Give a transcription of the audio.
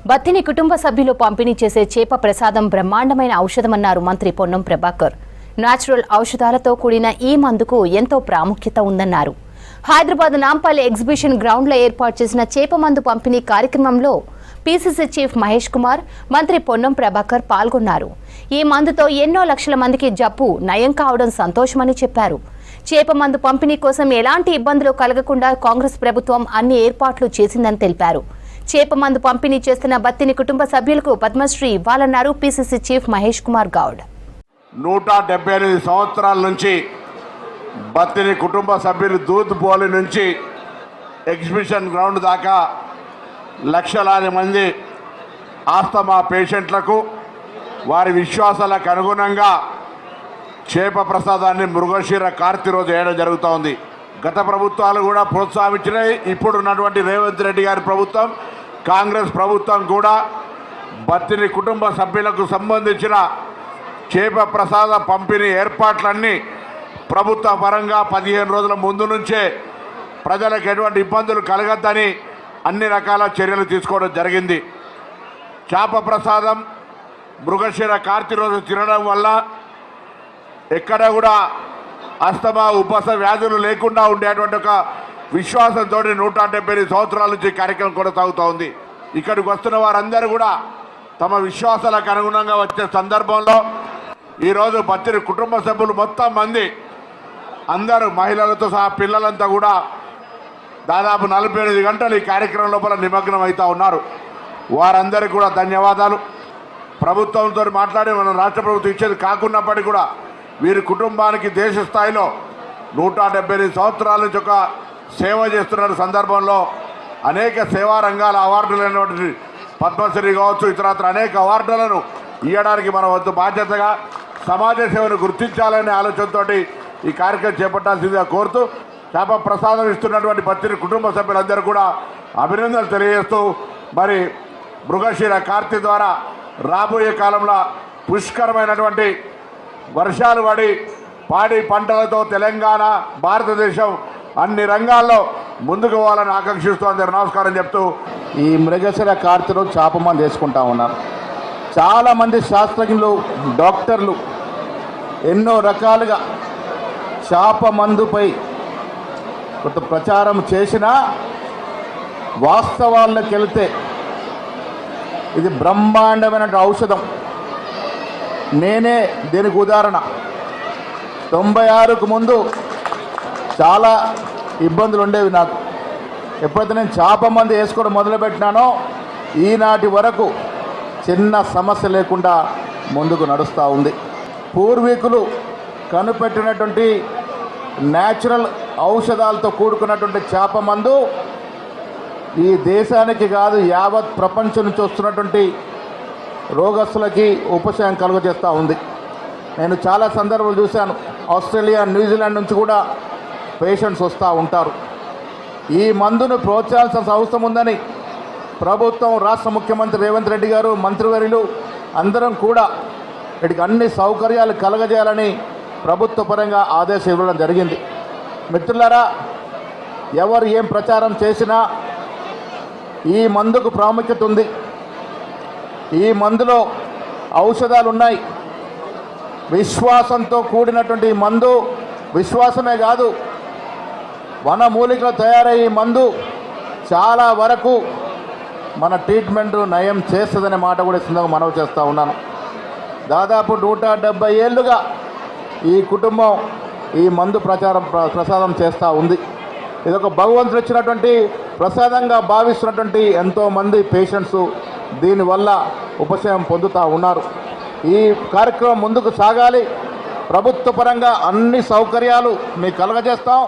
బత్తిని కుటుంబ సభ్యులు పంపిణీ చేసే చేప ప్రసాదం బ్రహ్మాండమైన ఔషధమన్నారు మంత్రి పొన్నం ప్రభాకర్. న్యాచురల్ ఔషధాలతో కూడిన ఈ మందుకు ఎంతో ప్రాముఖ్యత ఉందన్నారు. హైదరాబాద్ నాంపల్లి ఎగ్జిబిషన్ గ్రౌండ్లో ఏర్పాటు చేసిన చేప మందు పంపిణీ కార్యక్రమంలో పీసీసీ చీఫ్ మహేష్ కుమార్, మంత్రి పొన్నం ప్రభాకర్ పాల్గొన్నారు. ఈ మందుతో ఎన్నో లక్షల మందికి జబ్బు నయం కావడం సంతోషమని చెప్పారు. చేప మందు పంపిణీ కోసం ఎలాంటి ఇబ్బందులు కలగకుండా కాంగ్రెస్ ప్రభుత్వం అన్ని ఏర్పాట్లు చేసిందని తెలిపారు. చేప మందు పంపిణీ చేస్తున్న బత్తిని కుటుంబ సభ్యులకు పద్మశ్రీ ఇవ్వాలన్నారు పీసీసీ చీఫ్ మహేష్ కుమార్ గౌడ్. 178 సంవత్సరాల నుంచి బత్తిని కుటుంబ సభ్యులు దూద్పోలి నుంచి ఎగ్జిబిషన్ గ్రౌండ్ దాకా లక్షలాది మంది ఆస్తమా పేషెంట్లకు వారి విశ్వాసాలకు అనుగుణంగా చేప ప్రసాదాన్ని మృగశిర కార్తీ రోజు వేయడం జరుగుతూ ఉంది. గత ప్రభుత్వాలు కూడా ప్రోత్సహించినాయి. ఇప్పుడున్నటువంటి రేవంత్ రెడ్డి గారి ప్రభుత్వం, కాంగ్రెస్ ప్రభుత్వం కూడా బత్తిని కుటుంబ సభ్యులకు సంబంధించిన చేప ప్రసాద పంపిణీ ఏర్పాట్లన్నీ ప్రభుత్వ పరంగా 15 రోజుల ముందు నుంచే ప్రజలకు ఎటువంటి ఇబ్బందులు కలగద్దని అన్ని రకాల చర్యలు తీసుకోవడం జరిగింది. చేప ప్రసాదం మృగశిర కార్తీ రోజు తినడం వల్ల ఎక్కడ కూడా అస్తమా ఉపస వ్యాధులు లేకుండా ఉండేటువంటి ఒక విశ్వాసంతో 178 సంవత్సరాల నుంచి కార్యక్రమం కొనసాగుతూ ఉంది. ఇక్కడికి వస్తున్న వారందరూ కూడా తమ విశ్వాసాలకు అనుగుణంగా వచ్చే సందర్భంలో ఈరోజు బత్తిని కుటుంబ సభ్యులు మొత్తం మంది అందరూ మహిళలతో సహా పిల్లలంతా కూడా దాదాపు 48 గంటలు ఈ కార్యక్రమం లోపల నిమగ్నం అవుతూ ఉన్నారు. వారందరికీ కూడా ధన్యవాదాలు. ప్రభుత్వంతో మాట్లాడి మనం రాష్ట్ర ప్రభుత్వం ఇచ్చేది కాకున్నప్పటికీ కూడా వీరి కుటుంబానికి దేశ స్థాయిలో 178 సంవత్సరాల నుంచి ఒక సేవ చేస్తున్న సందర్భంలో అనేక సేవా రంగాల అవార్డులైనటువంటి పద్మశ్రీ కావచ్చు, ఇతరత్ర అనేక అవార్డులను ఇవ్వడానికి మన వద్ద బాధ్యతగా సమాజ సేవను గుర్తించాలనే ఆలోచనతో ఈ కార్యక్రమం చేపట్టాల్సిందిగా కోరుతూ చేప ప్రసాదం ఇస్తున్నటువంటి బత్తిని కుటుంబ సభ్యులందరూ కూడా అభినందనలు తెలియజేస్తూ మరి మృగశిర కార్తీ ద్వారా రాబోయే కాలంలో పుష్కరమైనటువంటి వర్షాలు పడి పాడి పంటలతో తెలంగాణ భారతదేశం అన్ని రంగాల్లో ముందుకు పోవాలని ఆకాంక్షిస్తూ అందరూ నమస్కారం చెప్తూ ఈ మృగశిర కార్తీలో చేప మందు వేసుకుంటా ఉన్నారు. చాలామంది శాస్త్రజ్ఞులు, డాక్టర్లు ఎన్నో రకాలుగా చేప మందుపై కొంత ప్రచారం చేసినా వాస్తవాల్లోకి వెళితే ఇది బ్రహ్మాండమైన ఔషధం. నేనే దీనికి ఉదాహరణ. 96కు ముందు చాలా ఇబ్బందులు ఉండేవి నాకు. ఎప్పుడైతే నేను చేప మందు వేసుకోవడం మొదలుపెట్టినానో ఈనాటి వరకు చిన్న సమస్య లేకుండా ముందుకు నడుస్తూ ఉంది. పూర్వీకులు కనిపెట్టినటువంటి న్యాచురల్ ఔషధాలతో కూడుకున్నటువంటి చేప మందు ఈ దేశానికి కాదు యావత్ ప్రపంచం నుంచి వస్తున్నటువంటి రోగస్తులకి ఉపశమనం కలుగజేస్తూ ఉంది. నేను చాలా సందర్భాలు చూశాను. ఆస్ట్రేలియా, న్యూజిలాండ్ నుంచి కూడా పేషెంట్స్ వస్తూ ఉంటారు. ఈ మందును ప్రోత్సహించాల్సిన అవసరం ఉందని ప్రభుత్వం, రాష్ట్ర ముఖ్యమంత్రి రేవంత్ రెడ్డి గారు, మంత్రివర్యులు అందరం కూడా వీటికి అన్ని సౌకర్యాలు కలగజేయాలని ప్రభుత్వ పరంగా ఆదేశం ఇవ్వడం జరిగింది. మిత్రులారా, ఎవరు ఏం ప్రచారం చేసినా ఈ మందుకు ప్రాముఖ్యత ఉంది. ఈ మందులో ఔషధాలు ఉన్నాయి. విశ్వాసంతో కూడినటువంటి ఈ మందు, విశ్వాసమే కాదు, వనమూలికలు తయారయ్యే ఈ మందు చాలా వరకు మన ట్రీట్మెంట్ నయం చేస్తుందనే మాట కూడా సందర్భంగా మనవి చేస్తూ ఉన్నాను. దాదాపు 170 ఏళ్ళుగా ఈ కుటుంబం ఈ మందు ప్రసాదం చేస్తూ ఉంది. ఇదొక భగవంతుడు ఇచ్చినటువంటి ప్రసాదంగా భావిస్తున్నటువంటి ఎంతోమంది పేషెంట్స్ దీనివల్ల ఉపశమనం పొందుతూ ఉన్నారు. ఈ కార్యక్రమం ముందుకు సాగాలి. ప్రభుత్వ పరంగా అన్ని సౌకర్యాలు మీకు కలగజేస్తాం.